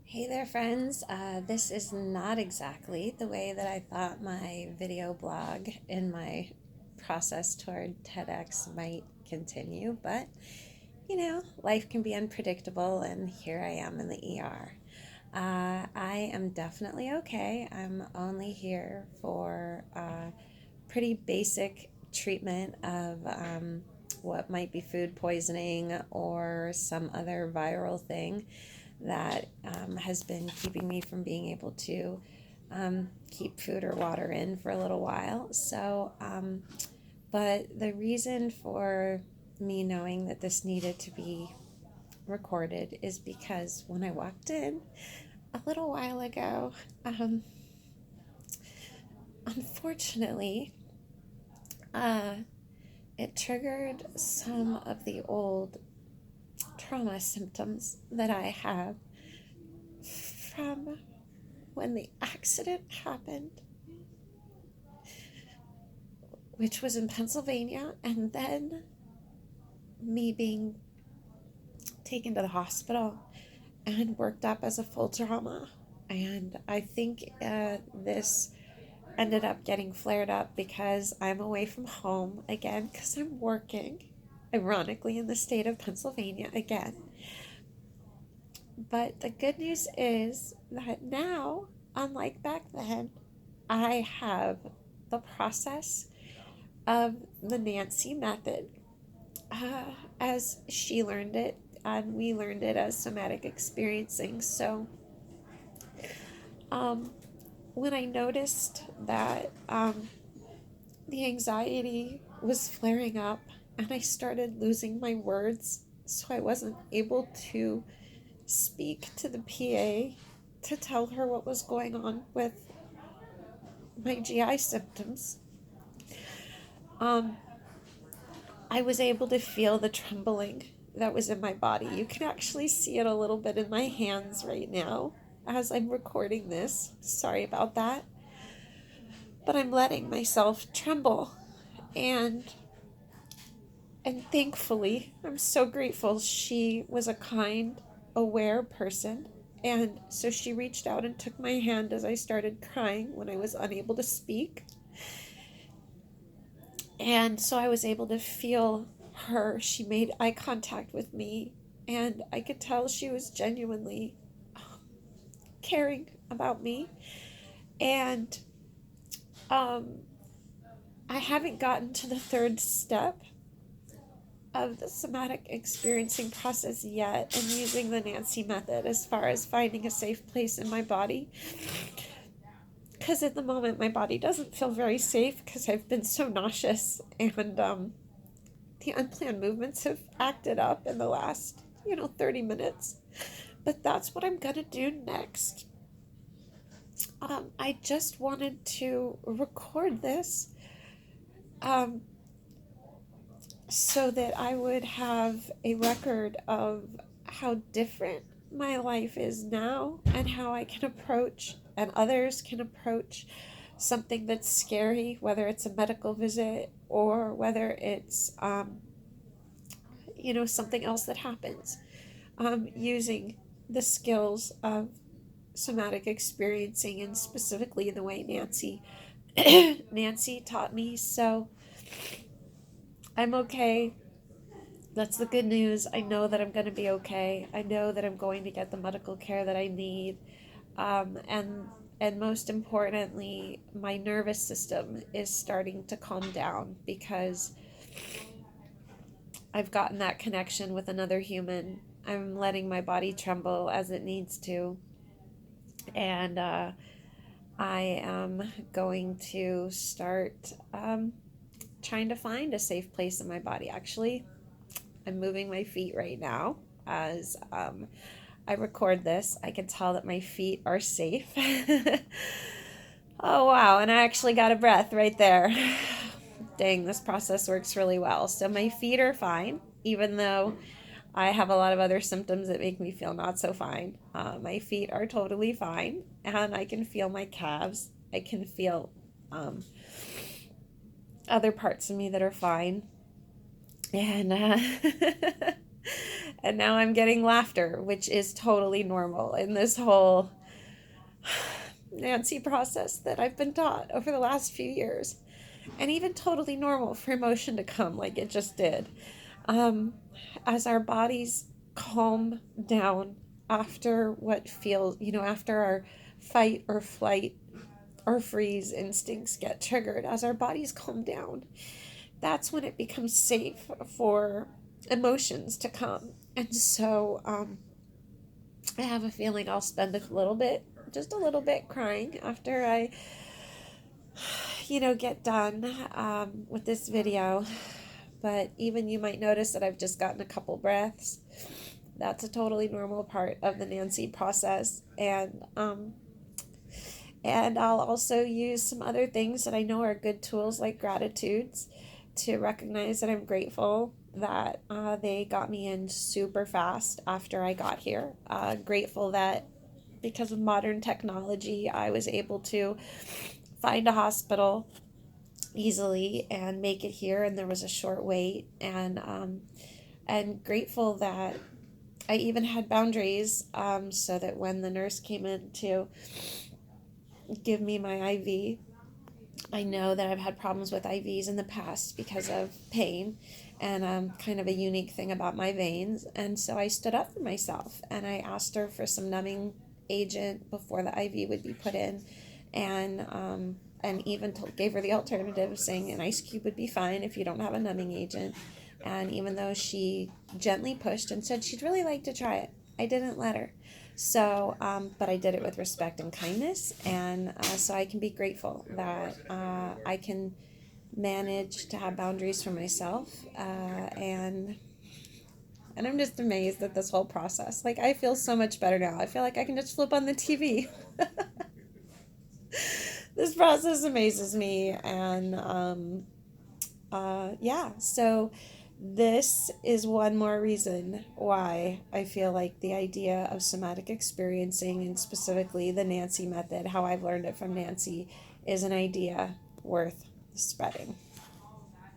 Hey there, friends. This is not exactly the way that I thought my video blog in my process toward TEDx might continue, but life can be unpredictable, and here I am in the ER. I am definitely okay. I'm only here for pretty basic treatment of what might be food poisoning or some other viral thing that has been keeping me from being able to keep food or water in for a little while. But the reason for me knowing that this needed to be recorded is because when I walked in a little while ago, unfortunately, uh, it triggered some of the old trauma symptoms that I have from when the accident happened, which was in Pennsylvania, and then me being taken to the hospital and worked up as a full trauma. And I think this ended up getting flared up because I'm away from home again because I'm working, ironically, in the state of Pennsylvania again. But the good news is that now, unlike back then, I have the process of the NanSE Method as she learned it, and we learned it as somatic experiencing. So um, when I noticed that the anxiety was flaring up and I started losing my words, so I wasn't able to speak to the PA to tell her what was going on with my GI symptoms, um, I was able to feel the trembling that was in my body. You can actually see it a little bit in my hands right now as I'm recording this. Sorry about that. But I'm letting myself tremble, and thankfully, I'm so grateful she was a kind, aware person. And so she reached out and took my hand as I started crying when I was unable to speak. And so I was able to feel her. She made eye contact with me, and I could tell she was genuinely caring about me. And um, I haven't gotten to the third step of the somatic experiencing process yet and using the NanSE Method as far as finding a safe place in my body. Because at the moment, my body doesn't feel very safe because I've been so nauseous, and the unplanned movements have acted up in the last, 30 minutes. But that's what I'm going to do next. I just wanted to record this um, so that I would have a record of how different my life is now and how I can approach and others can approach something that's scary, whether it's a medical visit or whether it's something else that happens, using the skills of somatic experiencing, and specifically the way Nancy taught me. So I'm okay. That's the good news. I know that I'm going to be okay. I know that I'm going to get the medical care that I need. And most importantly, my nervous system is starting to calm down because I've gotten that connection with another human. I'm letting my body tremble as it needs to. And I am going to start trying to find a safe place in my body. Actually, I'm moving my feet right now as I record this. I can tell that my feet are safe. Oh, wow. And I actually got a breath right there. Dang, this process works really well. So my feet are fine, even though I have a lot of other symptoms that make me feel not so fine. My feet are totally fine, and I can feel my calves. I can feel other parts of me that are fine. And And now I'm getting laughter, which is totally normal in this whole NanSE process that I've been taught over the last few years. And even totally normal for emotion to come like it just did. Um, as our bodies calm down after what feels, after our fight or flight or freeze instincts get triggered, as our bodies calm down, that's when it becomes safe for emotions to come. And so I have a feeling I'll spend just a little bit crying after I, get done with this video. But even you might notice that I've just gotten a couple breaths. That's a totally normal part of the NanSE process. And I'll also use some other things that I know are good tools like gratitudes to recognize that I'm grateful that they got me in super fast after I got here. Grateful that because of modern technology, I was able to find a hospital easily and make it here, and there was a short wait. And grateful that I even had boundaries, so that when the nurse came in to give me my IV, I know that I've had problems with IVs in the past because of pain and kind of a unique thing about my veins. And so I stood up for myself and I asked her for some numbing agent before the IV would be put in, and even gave her the alternative, saying an ice cube would be fine if you don't have a numbing agent. And even though she gently pushed and said she'd really like to try it, I didn't let her. So, but I did it with respect and kindness, and so I can be grateful that I can manage to have boundaries for myself, and I'm just amazed at this whole process. Like, I feel so much better now. I feel like I can just flip on the TV. This process amazes me, and yeah, so this is one more reason why I feel like the idea of somatic experiencing, and specifically the NanSE method, how I've learned it from NanSE, is an idea worth spreading.